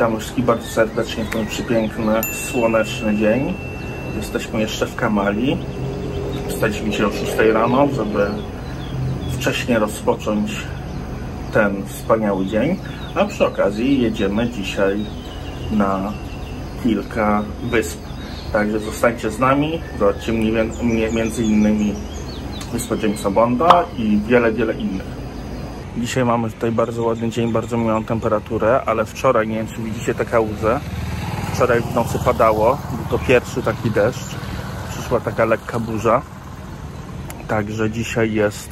Witam wszystkich bardzo serdecznie w ten przepiękny, słoneczny dzień. Jesteśmy jeszcze w Kamali. Wstaliśmy dzisiaj o 6 rano, żeby wcześniej rozpocząć ten wspaniały dzień. A przy okazji jedziemy dzisiaj na kilka wysp. Także zostańcie z nami. Zobaczcie między innymi wyspę Jamesa Bonda i wiele innych. Dzisiaj mamy tutaj bardzo ładny dzień, bardzo miłą temperaturę, ale wczoraj, nie wiem czy widzicie tę kałużę, wczoraj w nocy padało, był to pierwszy taki deszcz, przyszła taka lekka burza, także dzisiaj jest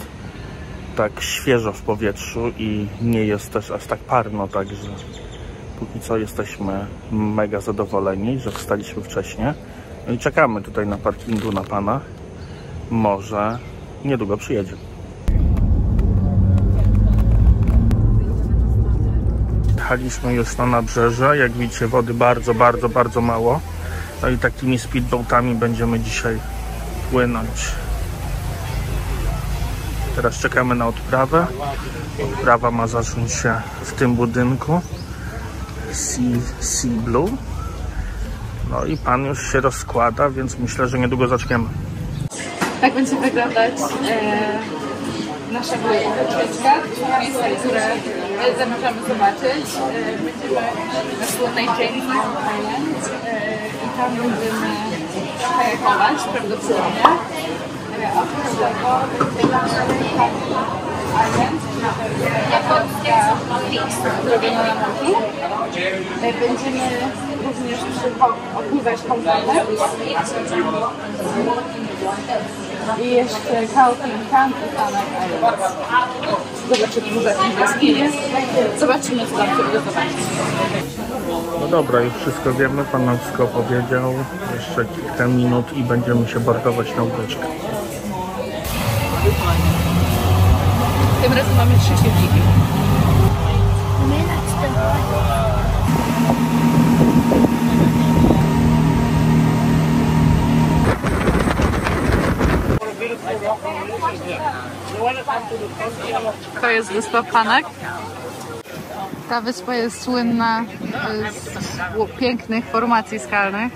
tak świeżo w powietrzu i nie jest też aż tak parno, także póki co jesteśmy mega zadowoleni, że wstaliśmy wcześnie. No i czekamy tutaj na parkingu na pana, może niedługo przyjedzie. Jechaliśmy już na nabrzeże, jak widzicie wody bardzo mało. No i takimi speedboatami będziemy dzisiaj płynąć. Teraz czekamy na odprawę. Odprawa ma zacząć się w tym budynku Sea Blue. No i pan już się rozkłada, więc myślę, że niedługo zaczniemy. Tak będzie wyglądać nasza wycieczka, miejsca, które zamierzamy zobaczyć. Będziemy na słynnej James Island i tam będziemy kajakować prawdopodobnie. Oprócz tego japońska zrobiona na morzu. Będziemy również opływać kąpanem i jeszcze Kaohsiung i Tanak Island. Zobaczymy może jakieś jaskinie. Zobaczymy co tam się uda zobaczyć. No dobra, już wszystko wiemy, pan nam wszystko powiedział. Jeszcze kilka minut i będziemy się bordować na łódeczkę. Tym razem mamy 3 siedziki. To jest wyspa Phanak. Ta wyspa jest słynna z pięknych formacji skalnych,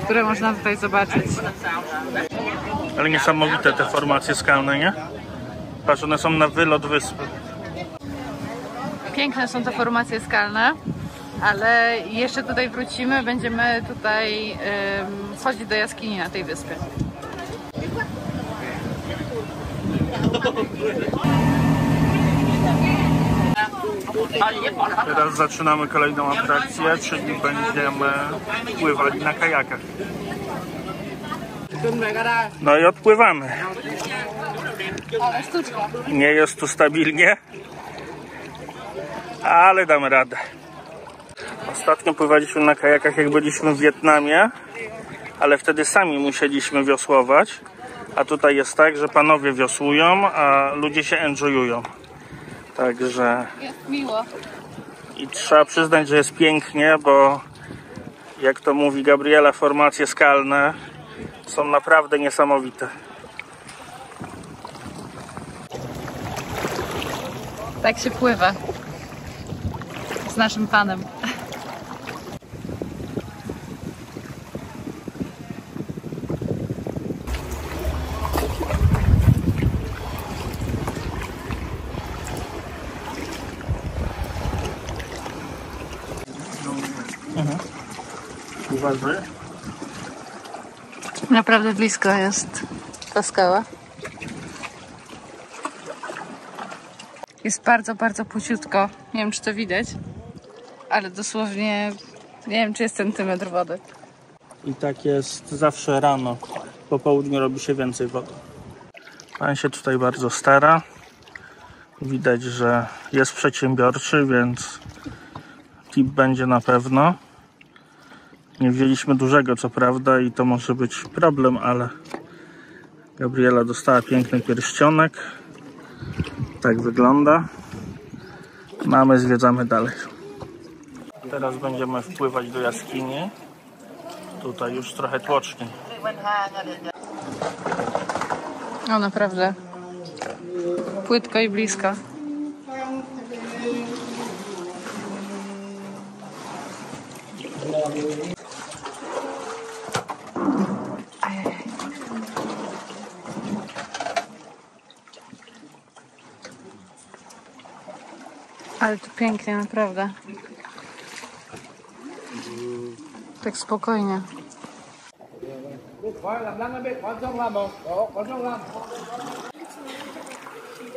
które można tutaj zobaczyć. Ale niesamowite te formacje skalne, nie? Patrz, one są na wylot wyspy. Piękne są te formacje skalne, ale jeszcze tutaj wrócimy, będziemy tutaj wchodzić do jaskini na tej wyspie. Teraz zaczynamy kolejną atrakcję, czyli będziemy pływali na kajakach. No i odpływamy. Nie jest tu stabilnie, ale damy radę. Ostatnio pływaliśmy na kajakach, jak byliśmy w Wietnamie, ale wtedy sami musieliśmy wiosłować. A tutaj jest tak, że panowie wiosłują, a ludzie się enjoyują. Także Jest miło. i trzeba przyznać, że jest pięknie, bo jak to mówi Gabriela, formacje skalne są naprawdę niesamowite. Tak się pływa z naszym panem. Uważaj. Naprawdę blisko jest ta skała. Jest bardzo płyciutko. Nie wiem, czy to widać, ale dosłownie nie wiem, czy jest centymetr wody. I tak jest zawsze rano. Po południu robi się więcej wody. Pan się tutaj bardzo stara. Widać, że jest przedsiębiorczy, więc tip będzie na pewno. Nie wzięliśmy dużego, co prawda, i to może być problem, ale Gabriela dostała piękny pierścionek. Tak wygląda. No a my zwiedzamy dalej. Teraz będziemy wpływać do jaskini. Tutaj już trochę tłoczniej. O, naprawdę. Płytko i blisko. Ale to pięknie, naprawdę. Tak spokojnie.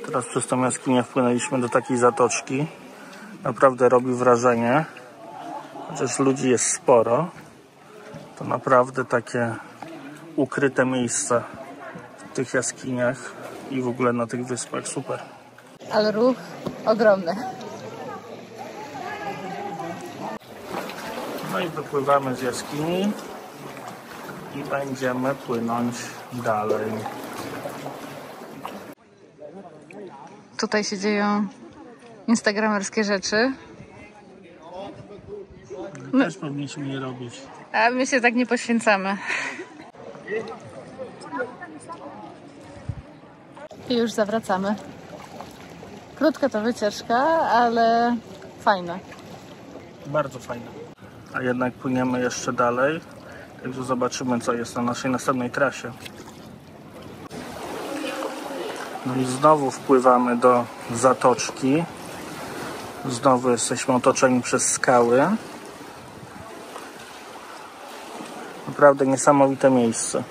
Teraz przez tą jaskinię wpłynęliśmy do takiej zatoczki. Naprawdę robi wrażenie. Chociaż ludzi jest sporo, to naprawdę takie ukryte miejsca w tych jaskiniach i w ogóle na tych wyspach. Super. Ale ruch ogromny. No i wypływamy z jaskini i będziemy płynąć dalej. Tutaj się dzieją instagramerskie rzeczy. Też powinniśmy je robić. A my się tak nie poświęcamy. I już zawracamy. Krótka to wycieczka, ale fajna. Bardzo fajne. A jednak płyniemy jeszcze dalej. Także zobaczymy, co jest na naszej następnej trasie. No i znowu wpływamy do zatoczki. Znowu jesteśmy otoczeni przez skały. Naprawdę niesamowite miejsce.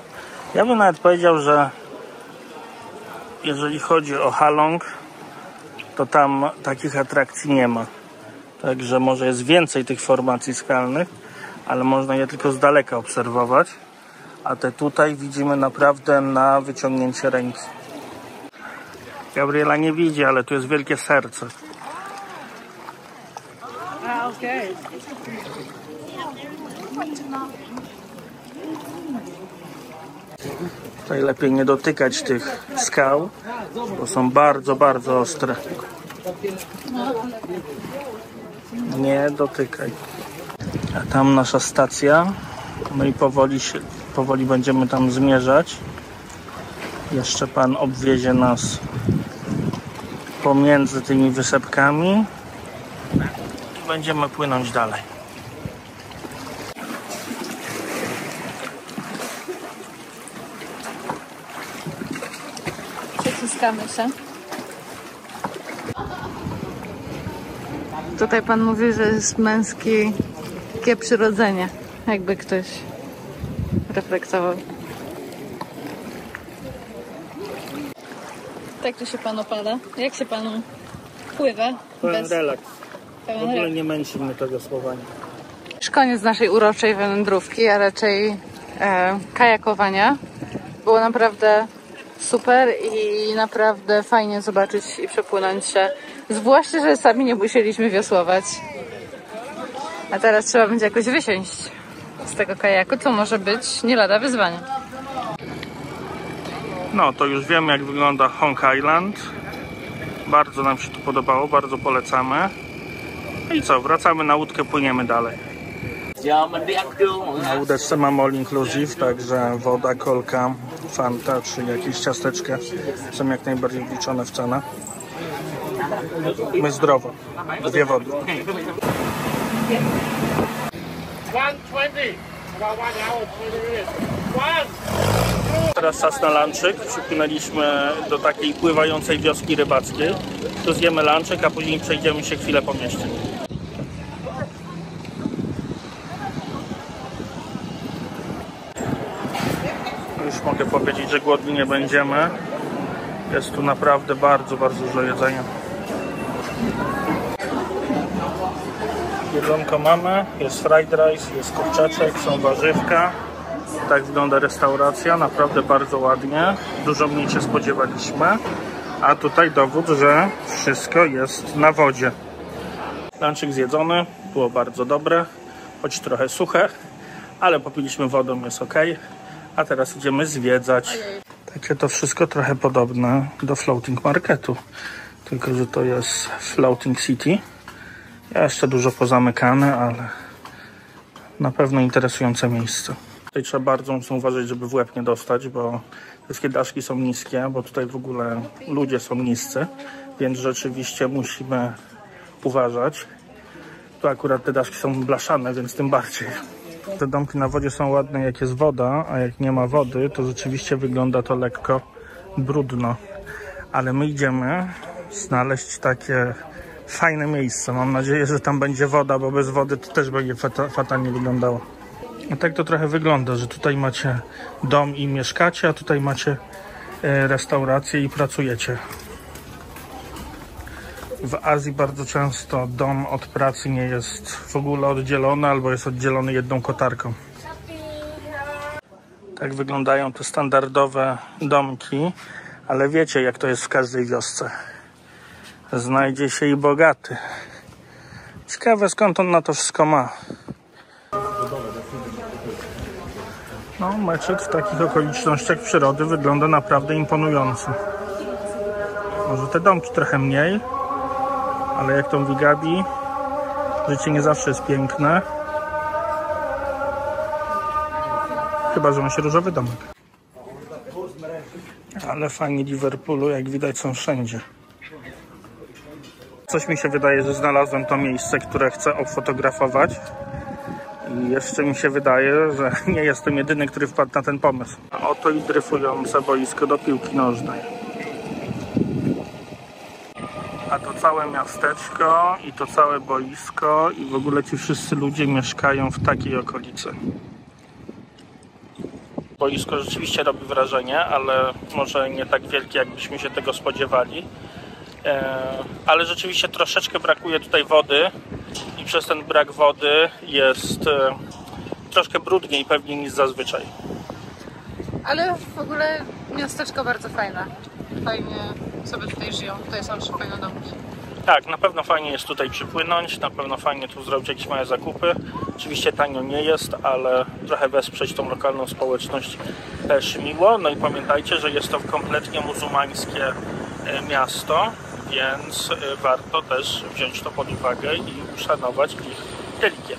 Ja bym nawet powiedział, że jeżeli chodzi o Halong, to tam takich atrakcji nie ma. Także może jest więcej tych formacji skalnych, ale można je tylko z daleka obserwować. A te tutaj widzimy naprawdę na wyciągnięcie ręki. Gabriela nie widzi, ale tu jest wielkie serce. Okej. Tutaj lepiej nie dotykać tych skał, bo są bardzo, bardzo ostre. Nie dotykaj. A tam nasza stacja. No i powoli będziemy tam zmierzać. Jeszcze pan obwiezie nas pomiędzy tymi wysepkami i będziemy płynąć dalej. Przyciskamy się. Tutaj pan mówi, że jest męskie przyrodzenie. Jakby ktoś reflektował. Tak tu się pan opada. Jak się panu pływa? Pełen relaks. W ogóle nie męczy mnie tego słowania. Już koniec naszej uroczej wędrówki, a raczej kajakowania. Było naprawdę super i naprawdę fajnie zobaczyć i przepłynąć się. Zwłaszcza, że sami nie musieliśmy wiosłować. A teraz trzeba będzie jakoś wysiąść z tego kajaku, co może być nie lada wyzwanie. No to już wiemy, jak wygląda Hong Island. Bardzo nam się tu podobało, bardzo polecamy. No i co, wracamy na łódkę, płyniemy dalej. Na łódeczce mamy all inclusive, także woda, kolka, fanta czy jakieś ciasteczka są jak najbardziej wliczone w cenę. My zdrowo, 2 wody. Teraz czas na lunchek. Przypłynęliśmy do takiej pływającej wioski rybackiej. Tu zjemy lunchek, a później przejdziemy się chwilę po mieście. Już mogę powiedzieć, że głodni nie będziemy. Jest tu naprawdę bardzo, bardzo dużo jedzenia. Jedzonko mamy, jest fried rice, jest kurczaczek, są warzywka. Tak wygląda restauracja, naprawdę bardzo ładnie. Dużo mniej się spodziewaliśmy. A tutaj dowód, że wszystko jest na wodzie. Lunchik zjedzony, było bardzo dobre, choć trochę suche, ale popiliśmy wodą, jest ok. A teraz idziemy zwiedzać. Takie to wszystko trochę podobne do Floating Marketu, tylko że to jest Floating City. Jeszcze dużo pozamykane, ale na pewno interesujące miejsce. Tutaj trzeba bardzo mocno uważać, żeby w łeb nie dostać, bo wszystkie daszki są niskie, bo tutaj w ogóle ludzie są niscy, więc rzeczywiście musimy uważać. Tu akurat te daszki są blaszane, więc tym bardziej. Te domki na wodzie są ładne, jak jest woda, a jak nie ma wody, to rzeczywiście wygląda to lekko brudno. Ale my idziemy znaleźć takie fajne miejsce. Mam nadzieję, że tam będzie woda, bo bez wody to też będzie fatalnie wyglądało. A tak to trochę wygląda, że tutaj macie dom i mieszkacie, a tutaj macie restaurację i pracujecie. W Azji bardzo często dom od pracy nie jest w ogóle oddzielony, albo jest oddzielony jedną kotarką. Tak wyglądają te standardowe domki, ale wiecie, jak to jest w każdej wiosce. Znajdzie się i bogaty. Ciekawe, skąd on na to wszystko ma. No, meczet w takich okolicznościach przyrody wygląda naprawdę imponująco. Może te domki trochę mniej, ale jak to mówi Gabi, życie nie zawsze jest piękne. Chyba że ma się różowy domek. Ale fani Liverpoolu, jak widać, są wszędzie. Coś mi się wydaje, że znalazłem to miejsce, które chcę obfotografować. I jeszcze mi się wydaje, że nie jestem jedyny, który wpadł na ten pomysł. A oto i dryfujące boisko do piłki nożnej. A to całe miasteczko i to całe boisko i w ogóle ci wszyscy ludzie mieszkają w takiej okolicy. Boisko rzeczywiście robi wrażenie, ale może nie tak wielkie, jakbyśmy się tego spodziewali. Ale rzeczywiście troszeczkę brakuje tutaj wody i przez ten brak wody jest troszkę brudniej pewnie niż zazwyczaj. Ale w ogóle miasteczko bardzo fajne. Fajnie sobie tutaj żyją. Tutaj są trzy fajne domki. Tak, na pewno fajnie jest tutaj przypłynąć, na pewno fajnie tu zrobić jakieś małe zakupy. Oczywiście tanio nie jest, ale trochę wesprzeć tą lokalną społeczność też miło. No i pamiętajcie, że jest to kompletnie muzułmańskie miasto, więc warto też wziąć to pod uwagę i uszanować ich religię.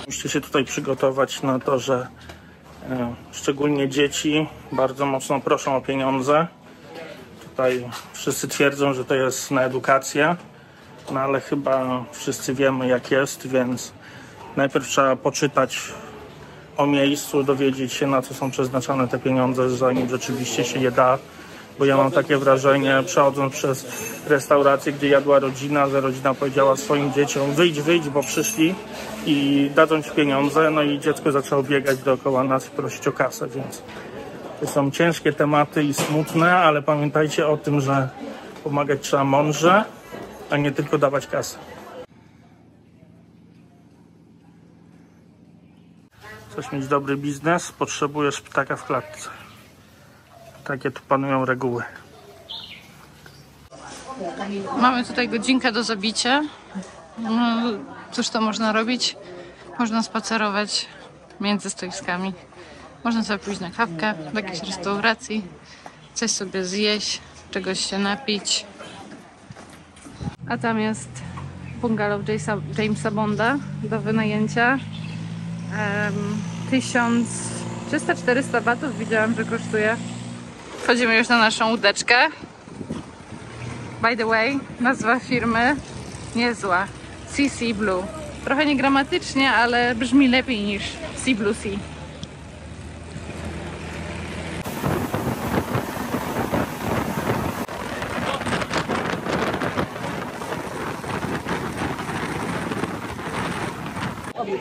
Musicie się tutaj przygotować na to, że szczególnie dzieci bardzo mocno proszą o pieniądze. Tutaj wszyscy twierdzą, że to jest na edukację, no ale chyba wszyscy wiemy, jak jest, więc najpierw trzeba poczytać o miejscu, dowiedzieć się, na co są przeznaczane te pieniądze, zanim rzeczywiście się je da. Bo ja mam takie wrażenie, przechodząc przez restaurację, gdzie jadła rodzina, że rodzina powiedziała swoim dzieciom: wyjdź, bo przyszli i dadzą ci pieniądze, no i dziecko zaczęło biegać dookoła nas i prosić o kasę, więc to są ciężkie tematy i smutne, ale pamiętajcie o tym, że pomagać trzeba mądrze, a nie tylko dawać kasę. Chcesz mieć dobry biznes, potrzebujesz ptaka w klatce. Takie tu panują reguły. Mamy tutaj godzinkę do zabicia. No, cóż to można robić? Można spacerować między stoiskami. Można sobie pójść na kawkę do jakiejś restauracji, coś sobie zjeść, czegoś się napić. A tam jest bungalow Jamesa Bonda do wynajęcia. 1300-400 batów widziałam, że kosztuje. Wchodzimy już na naszą łódeczkę. By the way, nazwa firmy niezła. CC Blue. Trochę niegramatycznie, ale brzmi lepiej niż Sea Blue Sea.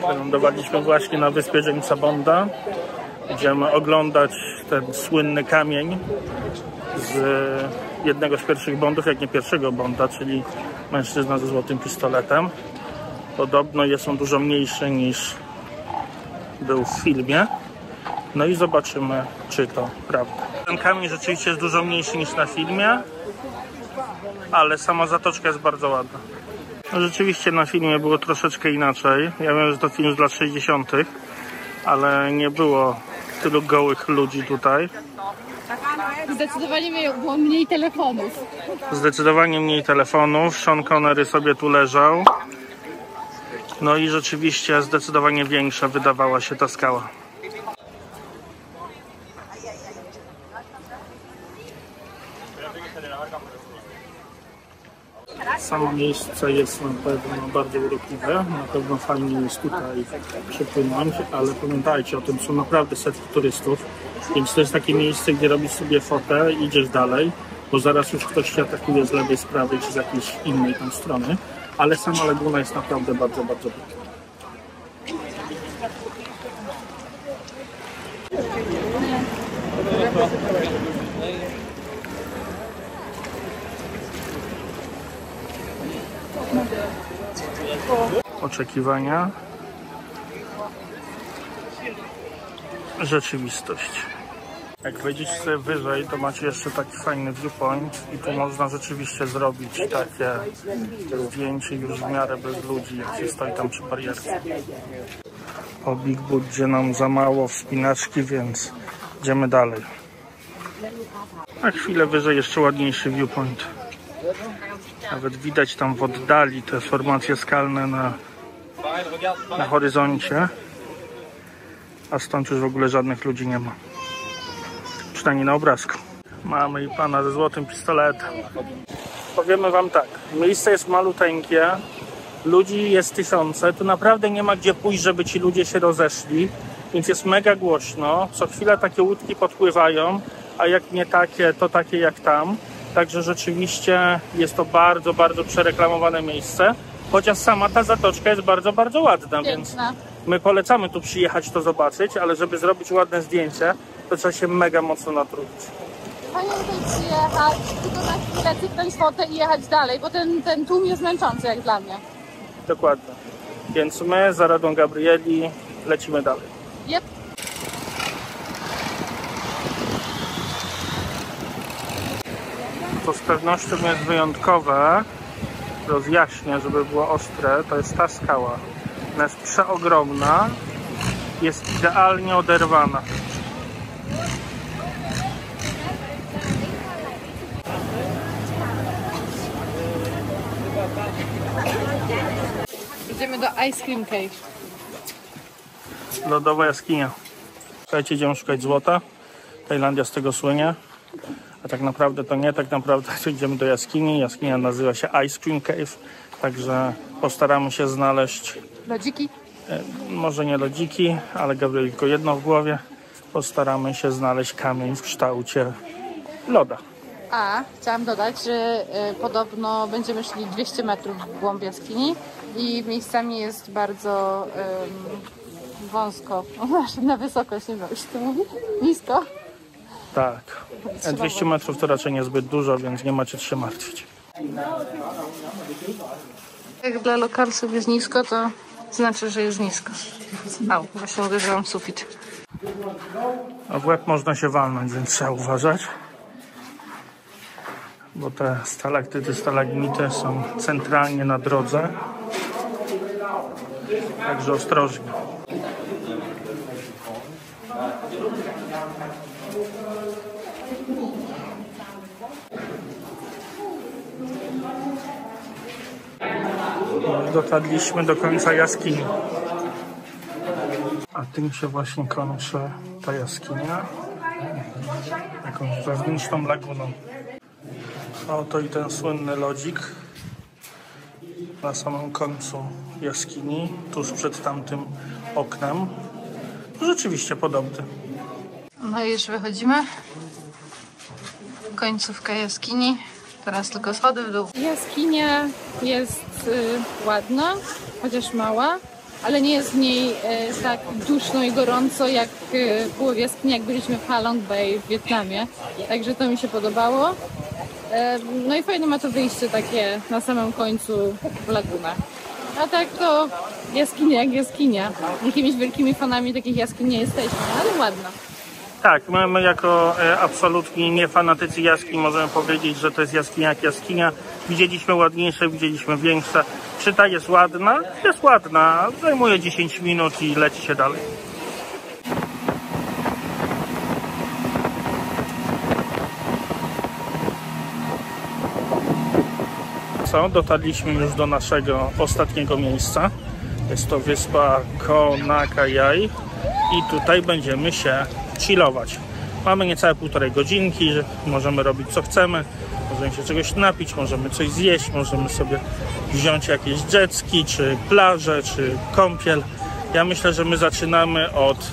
Wylądowaliśmy właśnie na wyspie Jamesa Bonda. Idziemy oglądać ten słynny kamień z jednego z pierwszych Bondów, jak nie pierwszego Bonda, czyli mężczyzna ze złotym pistoletem. Podobno jest on dużo mniejszy niż był w filmie. No i zobaczymy, czy to prawda. Ten kamień rzeczywiście jest dużo mniejszy niż na filmie, ale sama zatoczka jest bardzo ładna. No rzeczywiście na filmie było troszeczkę inaczej. Ja wiem, że to film z lat 60., ale nie było tylu gołych ludzi tutaj. Zdecydowanie było mniej telefonów. Zdecydowanie mniej telefonów. Sean Connery sobie tu leżał. No i rzeczywiście zdecydowanie większa wydawała się ta skała. Samo miejsce jest na pewno bardzo urokliwe, na pewno fajnie jest tutaj przepłynąć, ale pamiętajcie o tym, są naprawdę setki turystów, więc to jest takie miejsce, gdzie robisz sobie fotę i idziesz dalej, bo zaraz już ktoś cię atakuje z lewej, z prawej czy z jakiejś innej tam strony, ale sama laguna jest naprawdę bardzo, bardzo piękna. Oczekiwania, rzeczywistość. Jak wejdziecie sobie wyżej, to macie jeszcze taki fajny viewpoint i tu można rzeczywiście zrobić takie zdjęcie już w miarę bez ludzi, jak się stoi tam przy barierce. O Big Buddzie nam za mało wspinaczki, więc idziemy dalej. A chwilę wyżej jeszcze ładniejszy viewpoint. Nawet widać tam w oddali te formacje skalne na horyzoncie, a stąd już w ogóle żadnych ludzi nie ma. Przynajmniej na obrazku. Mamy i pana ze złotym pistoletem. Powiemy wam tak, miejsce jest maluteńkie, ludzi jest tysiące, tu naprawdę nie ma gdzie pójść, żeby ci ludzie się rozeszli, więc jest mega głośno, co chwila takie łódki podpływają, a jak nie takie, to takie jak tam. Także rzeczywiście jest to bardzo, bardzo przereklamowane miejsce, chociaż sama ta zatoczka jest bardzo, bardzo ładna, więc my polecamy tu przyjechać to zobaczyć, ale żeby zrobić ładne zdjęcie, to trzeba się mega mocno natrudzić. Fajnie tutaj przyjechać, tylko na chwilę cyknąć fotę i jechać dalej, bo ten tłum jest męczący jak dla mnie. Dokładnie. Więc my za radą Gabrieli lecimy dalej. Yep. Co z pewnością jest wyjątkowe, rozjaśnię, żeby było ostre, to jest ta skała. Ona jest przeogromna, jest idealnie oderwana. Idziemy do Ice Cream Cave. Lodowa jaskinia. Słuchajcie, idziemy szukać złota. Tajlandia z tego słynie. A tak naprawdę to nie, tak naprawdę idziemy do jaskini. Jaskinia nazywa się Ice Cream Cave. Także postaramy się znaleźć... Lodziki? Może nie lodziki, ale Gabriel tylko jedno w głowie. Postaramy się znaleźć kamień w kształcie loda. A chciałam dodać, że podobno będziemy szli 200 metrów w głąb jaskini i miejscami jest bardzo wąsko, na wysokość, nie wiem, jak się to mówi, nisko. Tak, 200 metrów to raczej niezbyt dużo, więc nie macie się martwić. Jak dla lokalsów jest nisko, to znaczy, że jest nisko. Au, właśnie uderzyłam w sufit. A w łeb można się walnąć, więc trzeba uważać. Bo te stalaktyty, stalagmity są centralnie na drodze. Także ostrożnie. Dotarliśmy do końca jaskini. A tym się właśnie kończy ta jaskinia. Jakąś wewnętrzną laguną. A oto i ten słynny lodzik na samym końcu jaskini, tuż przed tamtym oknem. Rzeczywiście podobny. No i już wychodzimy. Końcówka jaskini. Teraz tylko schody w dół. Jaskinia jest ładna, chociaż mała, ale nie jest w niej tak duszno i gorąco, jak było w jaskini, jak byliśmy w Halong Bay w Wietnamie. Także to mi się podobało. No i fajne ma to wyjście takie na samym końcu w lagunę. A tak to jaskinia jak jaskinia. Jakimiś wielkimi fanami takich jaskiń nie jesteśmy, ale ładna. Tak, my jako absolutni niefanatycy jaskiń możemy powiedzieć, że to jest jaskinia jak jaskinia. Widzieliśmy ładniejsze, widzieliśmy większe. Czy ta jest ładna? Jest ładna. Zajmuje 10 minut i leci się dalej. Co? Dotarliśmy już do naszego ostatniego miejsca. Jest to wyspa Koh Naka Yai i tutaj będziemy się chillować. Mamy niecałe 1,5 godzinki, możemy robić co chcemy. możemy się czegoś napić, możemy coś zjeść, możemy sobie wziąć jakieś jetski, czy plażę, czy kąpiel. Ja myślę, że my zaczynamy od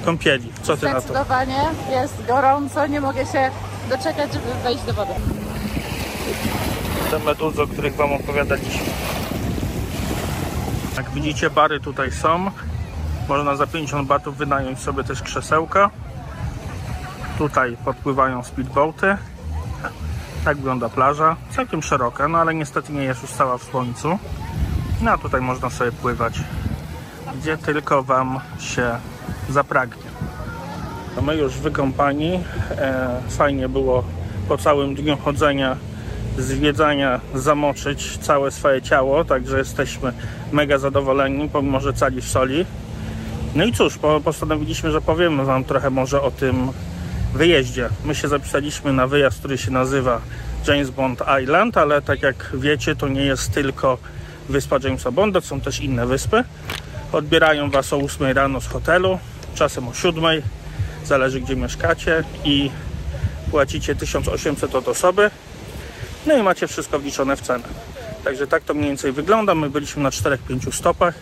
kąpieli. Co ty na to? Zdecydowanie jest gorąco, nie mogę się doczekać, żeby wejść do wody. Te meduzy, o których wam opowiadaliśmy. Jak widzicie, bary tutaj są. Można za 50 batów wynająć sobie też krzesełka. Tutaj podpływają speedboaty. Tak wygląda plaża. Całkiem szeroka, no ale niestety nie jest już cała w słońcu. No a tutaj można sobie pływać, gdzie tylko wam się zapragnie. To my już wykąpani. Fajnie było po całym dniu chodzenia, zwiedzania, zamoczyć całe swoje ciało, także jesteśmy mega zadowoleni, pomimo że cali w soli. No i cóż, postanowiliśmy, że powiemy wam trochę może o tym wyjeździe. My się zapisaliśmy na wyjazd, który się nazywa James Bond Island, ale tak jak wiecie, to nie jest tylko wyspa Jamesa Bonda, są też inne wyspy. Odbierają was o 8 rano z hotelu, czasem o 7, zależy gdzie mieszkacie, i płacicie 1800 od osoby. No i macie wszystko wliczone w cenę. Także tak to mniej więcej wygląda. My byliśmy na 4-5 stopach.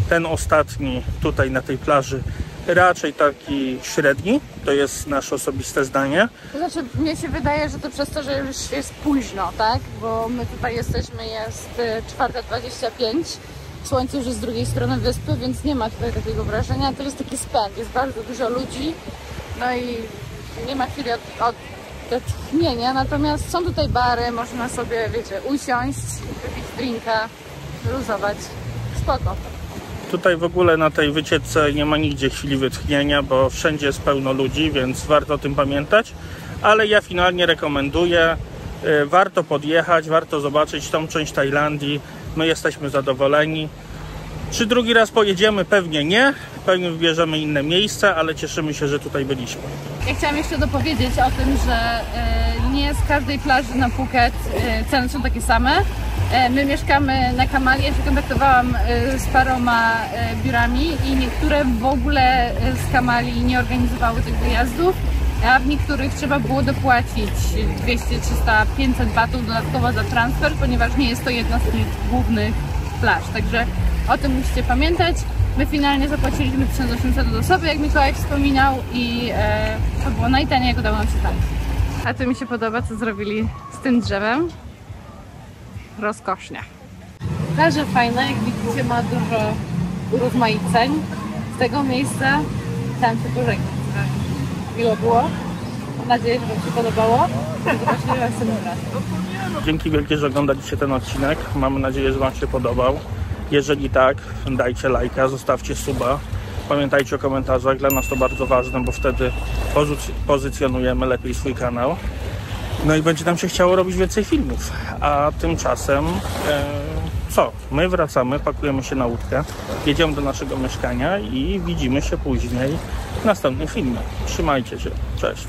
Ten ostatni tutaj na tej plaży raczej taki średni. To jest nasze osobiste zdanie. To znaczy, mnie się wydaje, że to przez to, że już jest późno, tak? Bo my tutaj jesteśmy, jest 4:25. Słońce już jest z drugiej strony wyspy, więc nie ma tutaj takiego wrażenia. To jest taki spęd, jest bardzo dużo ludzi. No i nie ma chwili odetchnienia, natomiast są tutaj bary, można sobie, wiecie, usiąść, wypić drinka, luzować. Spoko. Tutaj w ogóle na tej wycieczce nie ma nigdzie chwili wytchnienia, bo wszędzie jest pełno ludzi, więc warto o tym pamiętać. Ale ja finalnie rekomenduję, warto podjechać, warto zobaczyć tą część Tajlandii. My jesteśmy zadowoleni. Czy drugi raz pojedziemy? Pewnie nie. Pewnie wybierzemy inne miejsce, ale cieszymy się, że tutaj byliśmy. Ja chciałam jeszcze dopowiedzieć o tym, że nie z każdej plaży na Phuket ceny są takie same. My mieszkamy na Kamali, ja się kontaktowałam z paroma biurami i niektóre w ogóle z Kamali nie organizowały tych wyjazdów, a w niektórych trzeba było dopłacić 200, 300, 500 batów dodatkowo za transfer, ponieważ nie jest to jedna z tych głównych plaż. Także o tym musicie pamiętać. My finalnie zapłaciliśmy 1800 od osoby, jak Mikołaj wspominał, i to było najtaniej, jak udało nam się tańczyć. A to mi się podoba, co zrobili z tym drzewem. Rozkosznie. Plaża fajna, jak widzicie, ma dużo urozmaiceń. Z tego miejsca chciałam się pożegnać. Miło było. Mam nadzieję, że wam się podobało. Zobaczymy was następnym razem. Dzięki wielkie, że oglądaliście ten odcinek. Mamy nadzieję, że wam się podobał. Jeżeli tak, dajcie lajka, zostawcie suba. Pamiętajcie o komentarzach, dla nas to bardzo ważne, bo wtedy pozycjonujemy lepiej swój kanał. No i będzie nam się chciało robić więcej filmów. A tymczasem co? My wracamy, pakujemy się na łódkę, jedziemy do naszego mieszkania i widzimy się później w następnym filmie. Trzymajcie się. Cześć.